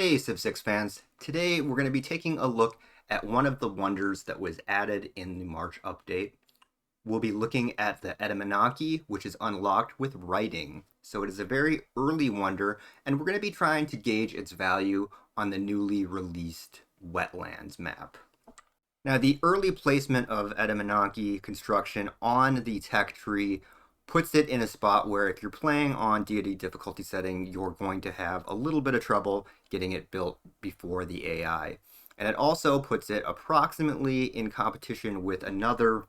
Hey Civ 6 fans, today we're going to be taking a look at one of the wonders that was added in the March update. We'll be looking at the Etemenanki, which is unlocked with writing. So it is a very early wonder, and we're going to be trying to gauge its value on the newly released Wetlands map. Now, the early placement of Etemenanki construction on the tech tree puts it in a spot where if you're playing on Deity difficulty setting, you're going to have a little bit of trouble getting it built before the AI. And it also puts it approximately in competition with another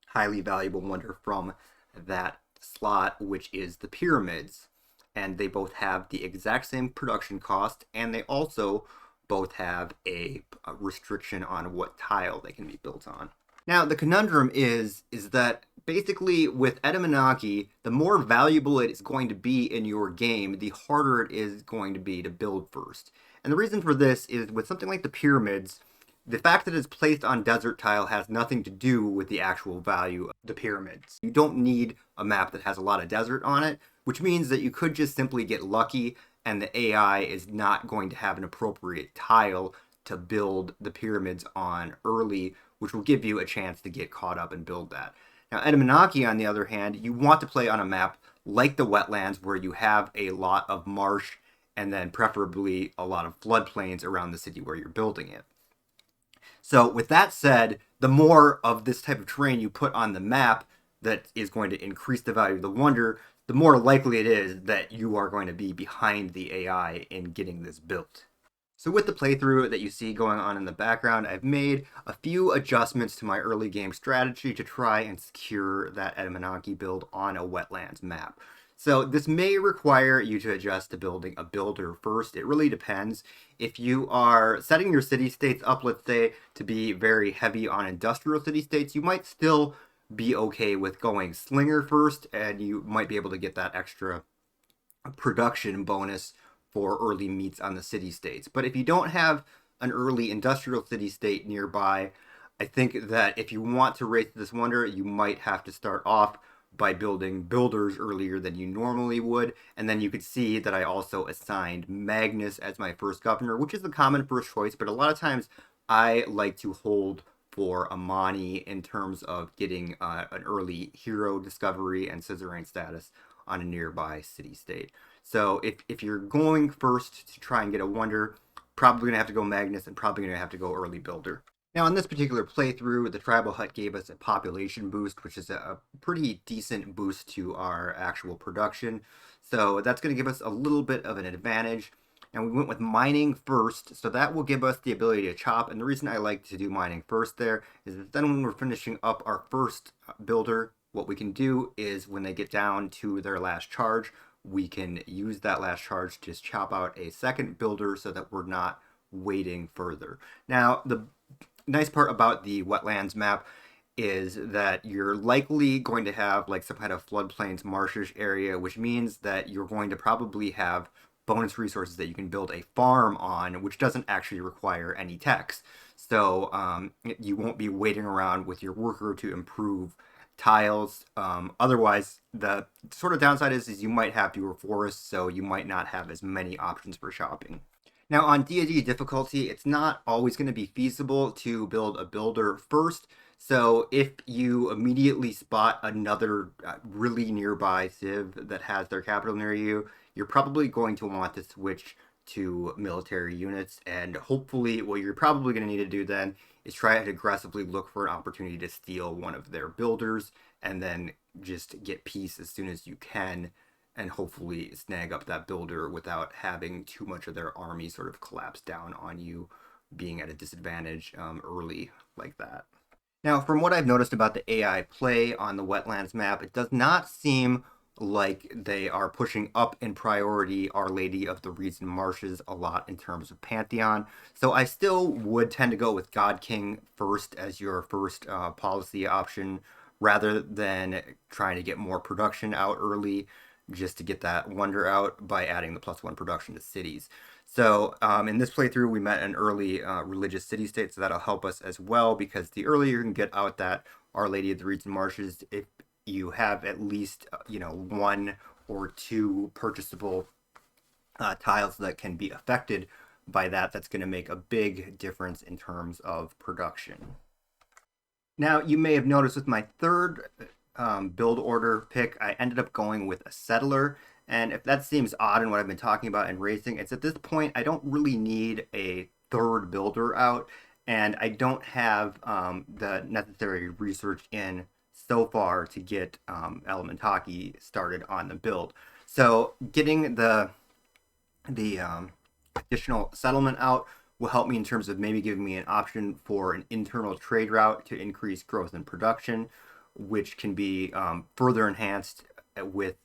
highly valuable wonder from that slot, which is the pyramids. And they both have the exact same production cost, and they also both have a restriction on what tile they can be built on. Now, the conundrum is that basically with Etemenanki, the more valuable it is going to be in your game, the harder it is going to be to build first. And the reason for this is with something like the pyramids, the fact that it's placed on desert tile has nothing to do with the actual value of the pyramids. You don't need a map that has a lot of desert on it, which means that you could just simply get lucky and the AI is not going to have an appropriate tile to build the pyramids on early, which will give you a chance to get caught up and build that. Now, Etemenanki, on the other hand, you want to play on a map like the Wetlands, where you have a lot of marsh and then preferably a lot of floodplains around the city where you're building it. So with that said, the more of this type of terrain you put on the map that is going to increase the value of the wonder, the more likely it is that you are going to be behind the AI in getting this built. So with the playthrough that you see going on in the background, I've made a few adjustments to my early game strategy to try and secure that Etemenanki build on a Wetlands map. So this may require you to adjust to building a builder first. It really depends. If you are setting your city-states up, let's say, to be very heavy on industrial city-states, you might still be okay with going Slinger first, and you might be able to get that extra production bonus for early meets on the city-states. But if you don't have an early industrial city-state nearby, I think that if you want to race this wonder, you might have to start off by building builders earlier than you normally would. And then you could see that I also assigned Magnus as my first governor, which is the common first choice, but a lot of times I like to hold for Amani in terms of getting an early hero discovery and suzerain status on a nearby city-state. So if you're going first to try and get a wonder, probably going to have to go Magnus and probably going to have to go early builder. Now, in this particular playthrough, the tribal hut gave us a population boost, which is a pretty decent boost to our actual production. So that's going to give us a little bit of an advantage. And we went with mining first, so that will give us the ability to chop. And the reason I like to do mining first there is that then when we're finishing up our first builder, what we can do is when they get down to their last charge, we can use that last charge to just chop out a second builder so that we're not waiting further. Now, the nice part about the Wetlands map is that you're likely going to have like some kind of floodplains marshish area, which means that you're going to probably have bonus resources that you can build a farm on, which doesn't actually require any techs. So you won't be waiting around with your worker to improve tiles. Otherwise, the sort of downside is you might have fewer forests, so you might not have as many options for shopping. Now, on Deity difficulty, it's not always going to be feasible to build a builder first. So if you immediately spot another really nearby civ that has their capital near you, you're probably going to want to switch to military units. And hopefully what you're probably going to need to do then is try to aggressively look for an opportunity to steal one of their builders and then just get peace as soon as you can and hopefully snag up that builder without having too much of their army sort of collapse down on you, being at a disadvantage early like that. Now, from what I've noticed about the AI play on the Wetlands map, it does not seem like they are pushing up in priority Our Lady of the Reeds and Marshes a lot in terms of Pantheon. So I still would tend to go with God King first as your first policy option rather than trying to get more production out early just to get that wonder out by adding the +1 production to cities. So in this playthrough, we met an early religious city-state, so that'll help us as well, because the earlier you can get out that Our Lady of the Reeds and Marshes, if you have at least, 1 or 2 purchasable tiles that can be affected by that, that's going to make a big difference in terms of production. Now, you may have noticed with my third build order pick, I ended up going with a settler. And if that seems odd in what I've been talking about in racing, it's at this point I don't really need a third builder out, and I don't have the necessary research in so far to get Etemenanki started on the build. So getting the additional settlement out will help me in terms of maybe giving me an option for an internal trade route to increase growth and production, which can be further enhanced with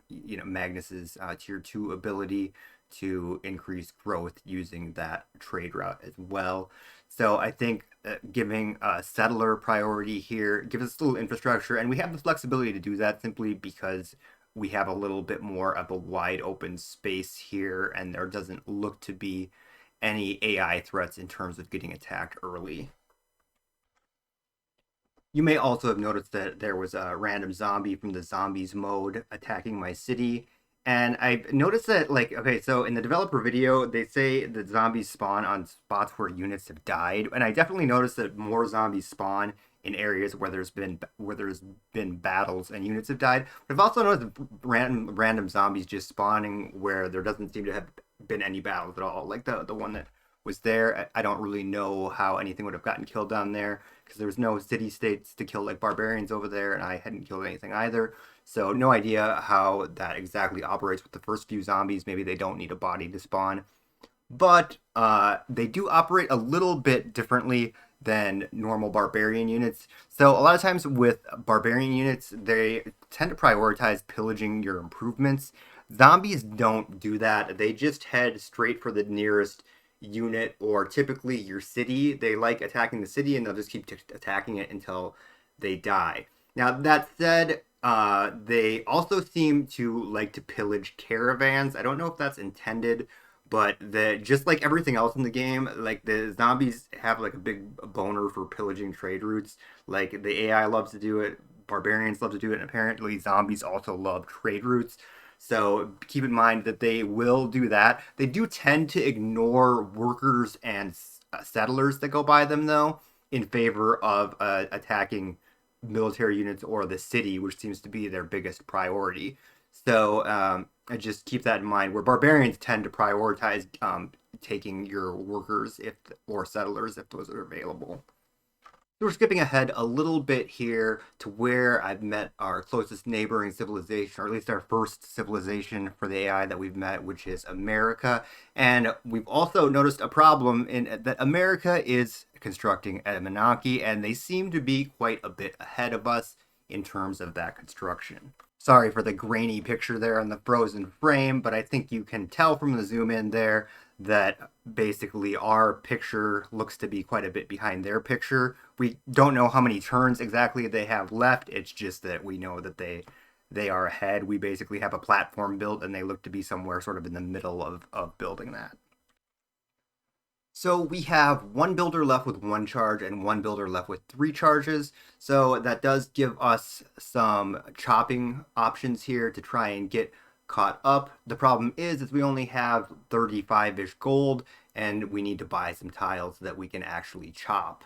Magnus's tier 2 ability to increase growth using that trade route as well. So I think giving a settler priority here gives us a little infrastructure, and we have the flexibility to do that simply because we have a little bit more of a wide open space here, and there doesn't look to be any AI threats in terms of getting attacked early. You may also have noticed that there was a random zombie from the zombies mode attacking my city. And I've noticed that, like, okay, so in the developer video, they say that zombies spawn on spots where units have died. And I definitely noticed that more zombies spawn in areas where there's been battles and units have died. But I've also noticed random zombies just spawning where there doesn't seem to have been any battles at all. Like the one that was there, I don't really know how anything would have gotten killed down there because there was no city states to kill like barbarians over there, and I hadn't killed anything either. So no idea how that exactly operates with the first few zombies. Maybe they don't need a body to spawn, but they do operate a little bit differently than normal barbarian units. So a lot of times with barbarian units, they tend to prioritize pillaging your improvements. Zombies don't do that. They just head straight for the nearest unit or typically your city. They like attacking the city and they'll just keep attacking it until they die. Now, that said, they also seem to like to pillage caravans. I don't know if that's intended, but just like everything else in the game, like the zombies have like a big boner for pillaging trade routes. Like the AI loves to do it, barbarians love to do it, and apparently zombies also love trade routes. So keep in mind that they will do that. They do tend to ignore workers and settlers that go by them, though, in favor of attacking military units or the city, which seems to be their biggest priority. So I just keep that in mind. Where barbarians tend to prioritize taking your workers or settlers if those are available. So we're skipping ahead a little bit here to where I've met our closest neighboring civilization, or at least our first civilization for the AI that we've met, which is America. And we've also noticed a problem in that America is constructing Etemenanki, and they seem to be quite a bit ahead of us in terms of that construction. Sorry for the grainy picture there on the frozen frame, but I think you can tell from the zoom in there that basically our picture looks to be quite a bit behind their picture. We don't know how many turns exactly they have left. It's just that we know that they are ahead. We basically have a platform built and they look to be somewhere sort of in the middle of building that. So we have one builder left with one charge and one builder left with three charges. So that does give us some chopping options here to try and get caught up. The problem is we only have 35-ish gold and we need to buy some tiles so that we can actually chop.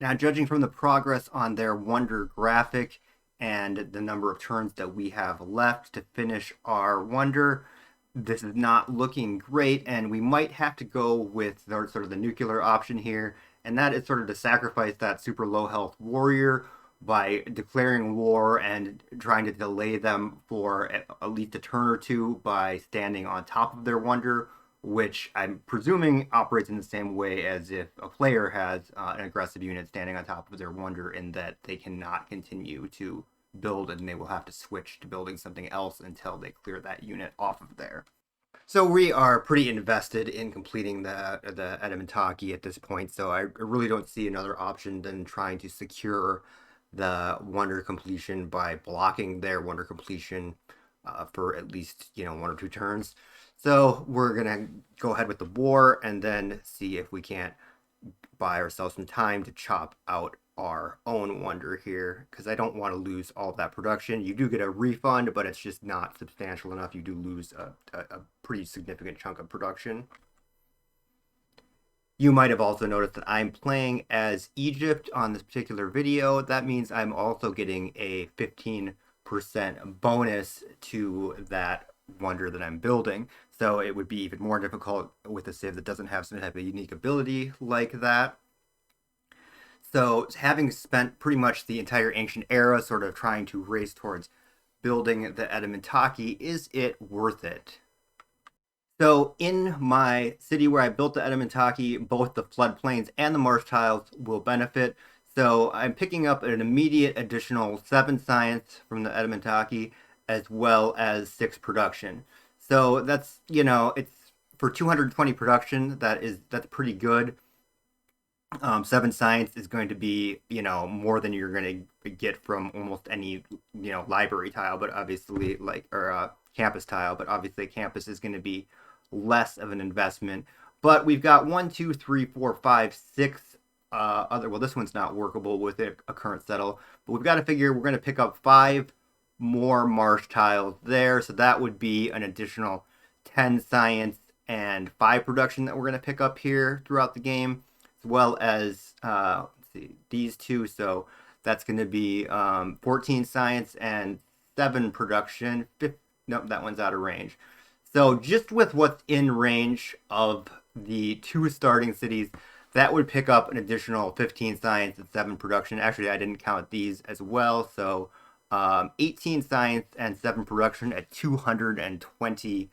Now, judging from the progress on their wonder graphic and the number of turns that we have left to finish our wonder, this is not looking great, and we might have to go with sort of the nuclear option here, and that is sort of to sacrifice that super low health warrior by declaring war and trying to delay them for at least a turn or two by standing on top of their wonder, which I'm presuming operates in the same way as if a player has an aggressive unit standing on top of their wonder, in that they cannot continue to build and they will have to switch to building something else until they clear that unit off of there. So we are pretty invested in completing the Etemenanki at this point, so I really don't see another option than trying to secure the wonder completion by blocking their wonder completion for at least one or two turns. So we're gonna go ahead with the war and then see if we can't buy ourselves some time to chop out our own wonder here, because I don't want to lose all of that production. You do get a refund, but it's just not substantial enough. You do lose a pretty significant chunk of production. You might have also noticed that I'm playing as Egypt on this particular video. That means I'm also getting a 15% bonus to that wonder that I'm building. So it would be even more difficult with a civ that doesn't have some type of unique ability like that. So having spent pretty much the entire ancient era sort of trying to race towards building the Etemenanki, is it worth it? So in my city where I built the Etemenanki, both the floodplains and the marsh tiles will benefit. So I'm picking up an immediate additional 7 science from the Etemenanki as well as 6 production. So that's, it's for 220 production, that's pretty good. 7 science is going to be, more than you're going to get from almost any, library tile, but obviously campus tile, but obviously campus is going to be less of an investment. But we've got 6 other, well, this one's not workable with a current settle, but we've got to figure we're going to pick up 5 more marsh tiles there. So that would be an additional 10 science and 5 production that we're going to pick up here throughout the game, as well as let's see, these two. So that's going to be 14 science and 7 production. Nope, that one's out of range. So just with what's in range of the 2 starting cities, that would pick up an additional 15 science and 7 production. Actually, I didn't count these as well. So 18 science and 7 production at 220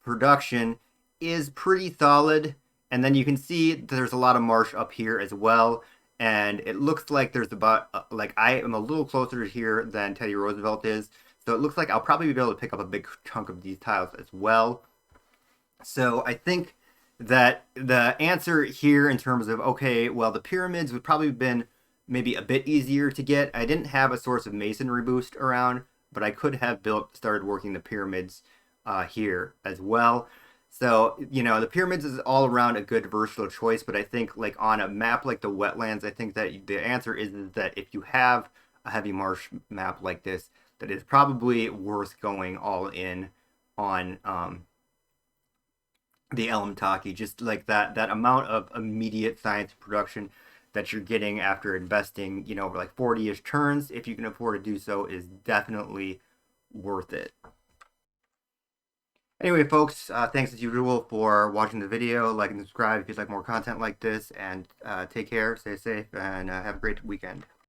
production is pretty solid. And then you can see there's a lot of marsh up here as well. And it looks like there's about, I am a little closer here than Teddy Roosevelt is. So it looks like I'll probably be able to pick up a big chunk of these tiles as well. So I think that the answer here in terms of, okay, well, the pyramids would probably have been maybe a bit easier to get. I didn't have a source of masonry boost around, but I could have started working the pyramids here as well. So, the pyramids is all around a good versatile choice, but I think on a map like the Wetlands, I think that the answer is that if you have a heavy marsh map like this, that is probably worth going all in on the Etemenanki. Just like that amount of immediate science production that you're getting after investing, over 40-ish turns, if you can afford to do so, is definitely worth it. Anyway, folks, thanks as usual for watching the video. Like and subscribe if you'd like more content like this, and take care, stay safe, and have a great weekend.